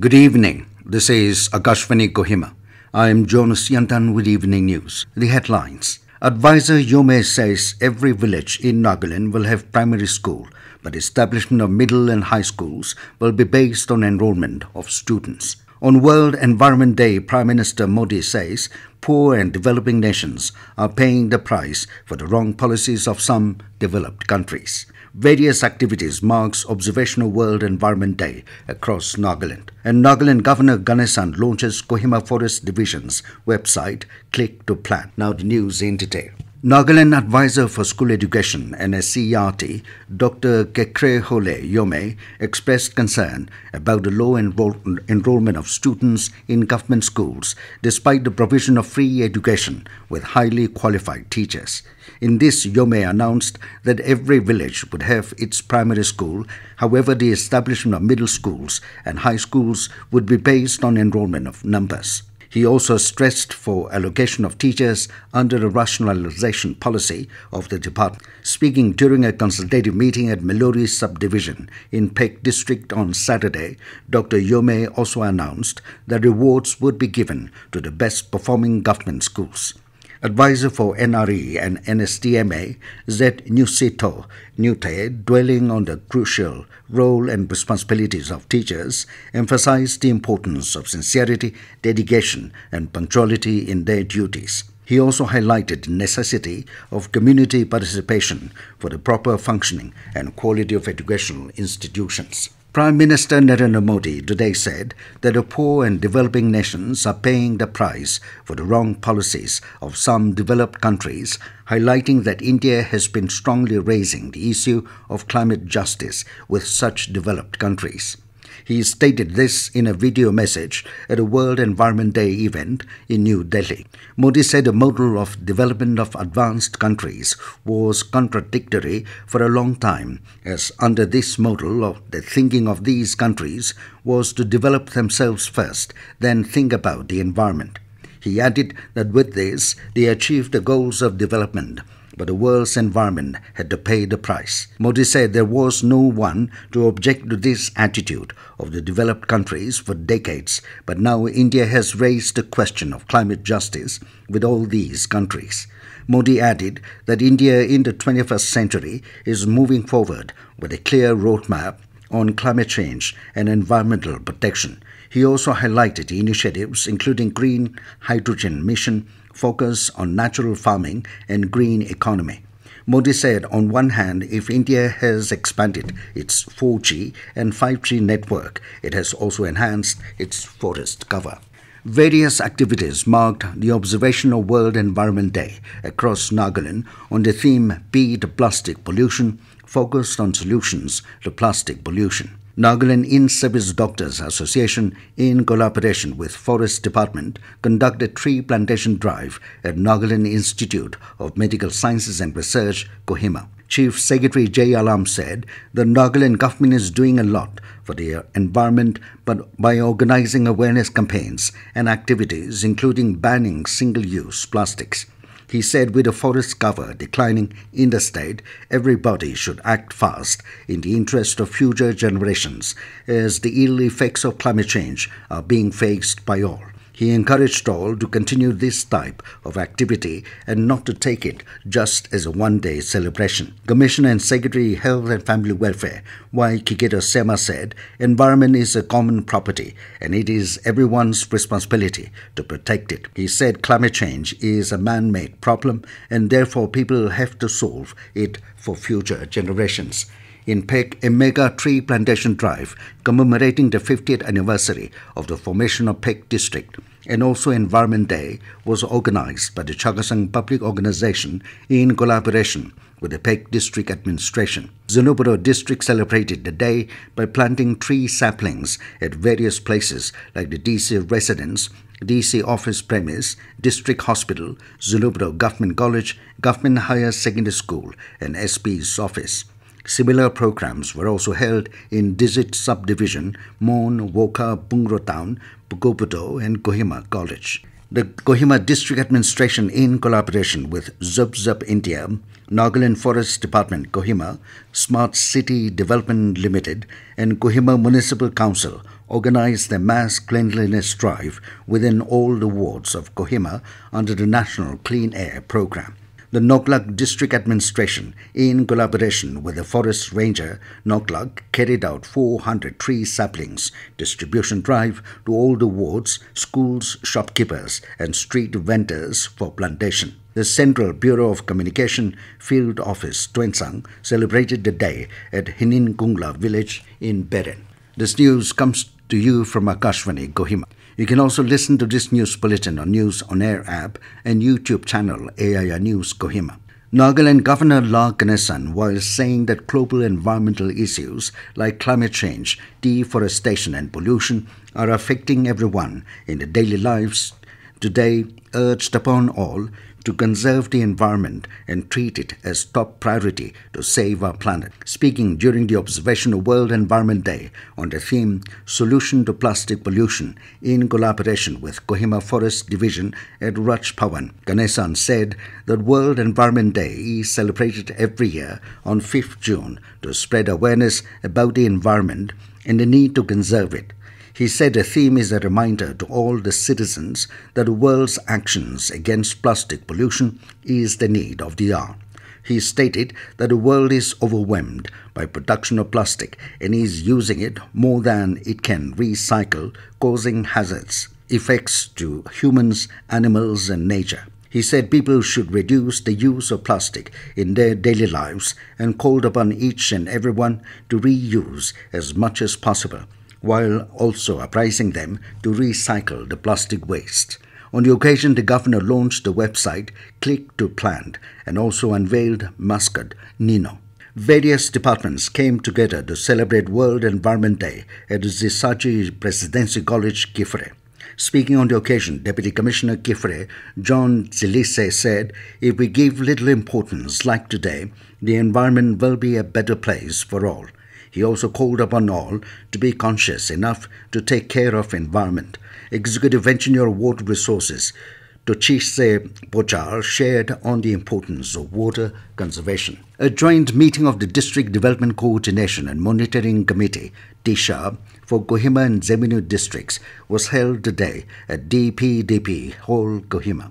Good evening. This is Akashvani Kohima. I am Jonas Yantan with Evening News. The headlines. Advisor Yhome says every village in Nagaland will have primary school, but establishment of middle and high schools will be based on enrollment of students. On World Environment Day, Prime Minister Modi says poor and developing nations are paying the price for the wrong policies of some developed countries. Various activities marks Observational World Environment Day across Nagaland. And Nagaland Governor Ganesan launches Kohima Forest Division's website, Click to Plan. Now the news in detail. Nagaland Advisor for School Education NSCERT, Dr. Kekrehole Yhome, expressed concern about the low enrollment of students in government schools despite the provision of free education with highly qualified teachers. In this, Yhome announced that every village would have its primary school. However, the establishment of middle schools and high schools would be based on enrollment of numbers. He also stressed for allocation of teachers under a rationalization policy of the department. Speaking during a consultative meeting at Melori subdivision in Pek district on Saturday, Dr. Yhome also announced that rewards would be given to the best performing government schools. Advisor for NRE and NSTMA, Z. Nusito Nute, dwelling on the crucial role and responsibilities of teachers, emphasized the importance of sincerity, dedication, and punctuality in their duties. He also highlighted the necessity of community participation for the proper functioning and quality of educational institutions. Prime Minister Narendra Modi today said that the poor and developing nations are paying the price for the wrong policies of some developed countries, highlighting that India has been strongly raising the issue of climate justice with such developed countries. He stated this in a video message at a World Environment Day event in New Delhi. Modi said the model of development of advanced countries was contradictory for a long time, as under this model the thinking of these countries was to develop themselves first, then think about the environment. He added that with this, they achieved the goals of development, but the world's environment had to pay the price. Modi said there was no one to object to this attitude of the developed countries for decades, but now India has raised the question of climate justice with all these countries. Modi added that India in the 21st century is moving forward with a clear roadmap on climate change and environmental protection. He also highlighted initiatives including Green Hydrogen Mission, focus on natural farming and green economy. Modi said, on one hand, if India has expanded its 4G and 5G network, it has also enhanced its forest cover. Various activities marked the Observational World Environment Day across Nagaland on the theme Beat Plastic Pollution, focused on solutions to plastic pollution. Nagaland In-Service Doctors Association, in collaboration with Forest Department, conducted tree plantation drive at Nagaland Institute of Medical Sciences and Research, Kohima. Chief Secretary J. Alam said the Nagaland government is doing a lot for the environment, but by organizing awareness campaigns and activities including banning single-use plastics. He said with the forest cover declining in the state, everybody should act fast in the interest of future generations as the ill effects of climate change are being faced by all. He encouraged all to continue this type of activity and not to take it just as a one-day celebration. Commissioner and Secretary Health and Family Welfare Y. Kiketo Sema said, environment is a common property and it is everyone's responsibility to protect it. He said climate change is a man-made problem and therefore people have to solve it for future generations. In Pek, a mega tree plantation drive commemorating the 50th anniversary of the formation of Pek district and also Environment Day was organized by the Chagasang Public Organization in collaboration with the Pek District Administration. Zunuburo District celebrated the day by planting tree saplings at various places like the DC residence, DC office premise, district hospital, Zunuburo Government College, Government Higher Secondary School and SP's office. Similar programs were also held in Dizit subdivision, Mon, Woka, Bungro Town, Pukoputo and Kohima College. The Kohima District Administration, in collaboration with Zub India, Nagaland Forest Department, Kohima, Smart City Development Limited, and Kohima Municipal Council, organized a mass cleanliness drive within all the wards of Kohima under the National Clean Air Program. The Nagaland District Administration, in collaboration with the Forest Ranger, Nagaland carried out 400 tree saplings distribution drive to all the wards, schools, shopkeepers and street vendors for plantation. The Central Bureau of Communication Field Office Tuensang celebrated the day at Hininkungla village in Beren. This news comes to you from Akashvani, Kohima. You can also listen to this news bulletin on News On Air app and YouTube channel AIR News Kohima. Nagaland Governor La Ganesan, while saying that global environmental issues like climate change, deforestation and pollution are affecting everyone in their daily lives, today urged upon all to conserve the environment and treat it as top priority to save our planet. Speaking during the observation of World Environment Day on the theme Solution to Plastic Pollution in collaboration with Kohima Forest Division at Rajbhavan, Ganesan said that World Environment Day is celebrated every year on 5th June to spread awareness about the environment and the need to conserve it. He said the theme is a reminder to all the citizens that the world's actions against plastic pollution is the need of the hour. He stated that the world is overwhelmed by production of plastic and is using it more than it can recycle, causing hazards, effects to humans, animals and nature. He said people should reduce the use of plastic in their daily lives and called upon each and everyone to reuse as much as possible, while also apprising them to recycle the plastic waste. On the occasion, the governor launched the website Click to Plant and also unveiled mascot Nino. Various departments came together to celebrate World Environment Day at the Zisaji Presidency College, Kifre. Speaking on the occasion, Deputy Commissioner Kifre, John Zilise, said, "If we give little importance like today, the environment will be a better place for all." He also called upon all to be conscious enough to take care of environment. Executive Engineer of Water Resources, Tochise Pochar, shared on the importance of water conservation. A joint meeting of the District Development Coordination and Monitoring Committee, DISHA, for Kohima and Zeminu districts was held today at DPDP Hall, Kohima.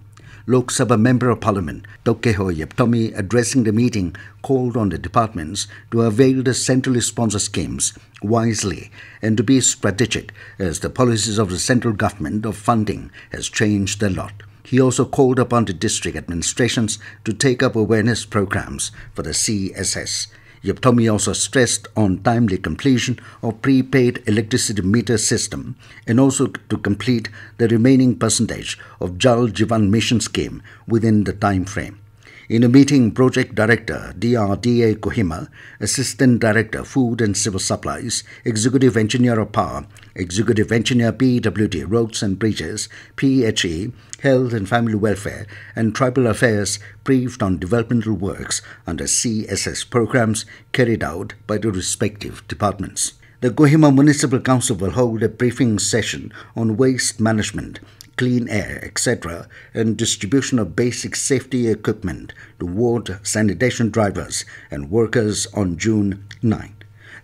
Lok Sabha Member of Parliament Tokeho Yhome, addressing the meeting, called on the departments to avail the centrally sponsored schemes wisely and to be strategic as the policies of the central government of funding has changed a lot. He also called upon the district administrations to take up awareness programs for the CSS. Yhome also stressed on timely completion of prepaid electricity meter system and also to complete the remaining percentage of Jal Jivan Mission scheme within the time frame. In a meeting, Project Director DRDA Kohima, Assistant Director Food and Civil Supplies, Executive Engineer of Power, Executive Engineer PWD Roads and Bridges, PHE, Health and Family Welfare and Tribal Affairs briefed on developmental works under CSS programs carried out by the respective departments. The Kohima Municipal Council will hold a briefing session on waste management, clean air, etc., and distribution of basic safety equipment to ward sanitation drivers and workers on June 9.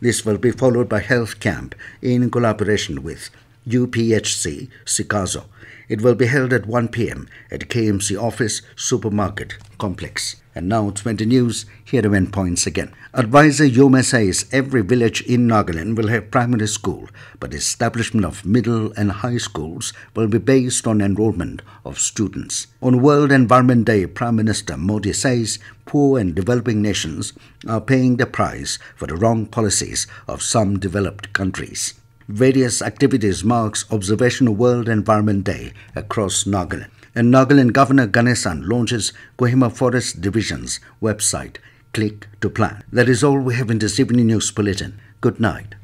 This will be followed by health camp in collaboration with UPHC Sikazo. It will be held at 1 p.m. at KMC Office Supermarket Complex. And now 20 news, here are the main points again. Advisor Yhome says every village in Nagaland will have primary school, but establishment of middle and high schools will be based on enrollment of students. On World Environment Day, Prime Minister Modi says poor and developing nations are paying the price for the wrong policies of some developed countries. Various activities marks observation of World Environment Day across Nagaland. And Nagaland Governor Ganesan launches Kohima Forest Division's website, Click to Plan. That is all we have in this evening news bulletin. Good night.